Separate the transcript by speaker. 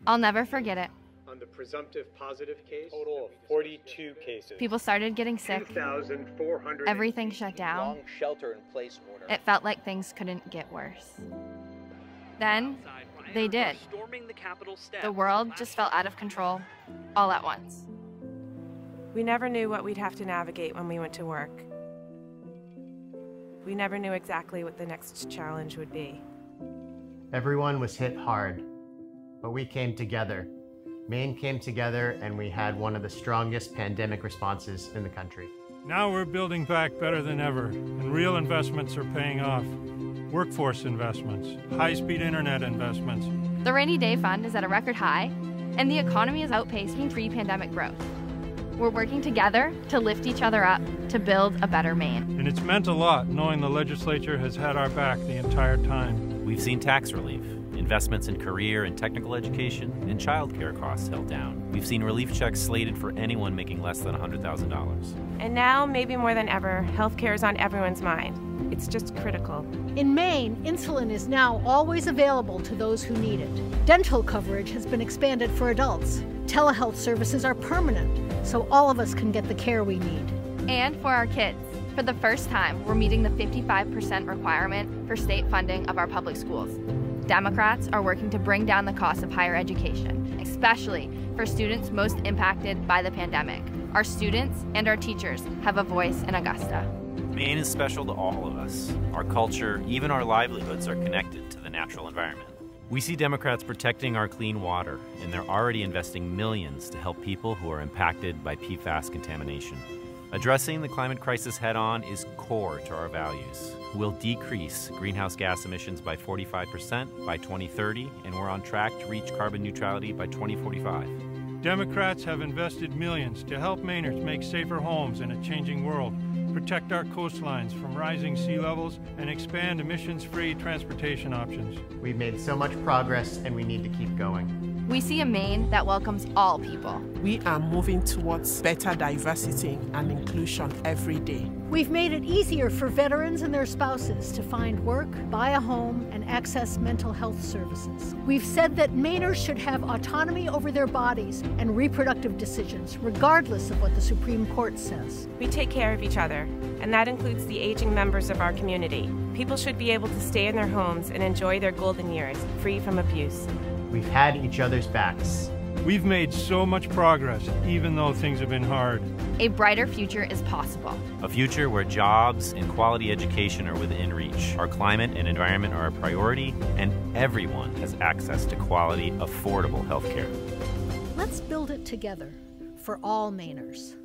Speaker 1: I'll never forget it.
Speaker 2: On the presumptive positive case,
Speaker 3: total of 42 cases.
Speaker 1: People started getting sick.
Speaker 2: 2,400.
Speaker 1: Everything shut down.
Speaker 3: Long shelter-in-place order.
Speaker 1: It felt like things couldn't get worse. Then, they did. The world just felt out of control, all at once.
Speaker 4: We never knew what we'd have to navigate when we went to work. We never knew exactly what the next challenge would be.
Speaker 5: Everyone was hit hard, but we came together. Maine came together and we had one of the strongest pandemic responses in the country.
Speaker 6: Now we're building back better than ever, and real investments are paying off. Workforce investments, high-speed internet investments.
Speaker 1: The rainy day fund is at a record high, and the economy is outpacing pre-pandemic growth. We're working together to lift each other up to build a better Maine.
Speaker 6: And it's meant a lot knowing the legislature has had our back the entire time.
Speaker 7: We've seen tax relief, investments in career and technical education, and child care costs held down. We've seen relief checks slated for anyone making less than $100,000.
Speaker 4: And now, maybe more than ever, healthcare is on everyone's mind. It's just critical.
Speaker 8: In Maine, insulin is now always available to those who need it. Dental coverage has been expanded for adults. Telehealth services are permanent, so all of us can get the care we need.
Speaker 1: And for our kids, for the first time, we're meeting the 55% requirement for state funding of our public schools. Democrats are working to bring down the cost of higher education, especially for students most impacted by the pandemic. Our students and our teachers have a voice in Augusta.
Speaker 7: Maine is special to all of us. Our culture, even our livelihoods, are connected to the natural environment. We see Democrats protecting our clean water, and they're already investing millions to help people who are impacted by PFAS contamination. Addressing the climate crisis head-on is core to our values. We'll decrease greenhouse gas emissions by 45% by 2030, and we're on track to reach carbon neutrality by 2045.
Speaker 6: Democrats have invested millions to help Mainers make safer homes in a changing world, protect our coastlines from rising sea levels, and expand emissions-free transportation options.
Speaker 5: We've made so much progress and we need to keep going.
Speaker 1: We see a Maine that welcomes all people.
Speaker 9: We are moving towards better diversity and inclusion every day.
Speaker 8: We've made it easier for veterans and their spouses to find work, buy a home, and access mental health services. We've said that Mainers should have autonomy over their bodies and reproductive decisions, regardless of what the Supreme Court says.
Speaker 4: We take care of each other, and that includes the aging members of our community. People should be able to stay in their homes and enjoy their golden years, free from abuse.
Speaker 5: We've had each other's backs.
Speaker 6: We've made so much progress, even though things have been hard.
Speaker 1: A brighter future is possible.
Speaker 7: A future where jobs and quality education are within reach. Our climate and environment are a priority, and everyone has access to quality, affordable health care.
Speaker 8: Let's build it together for all Mainers.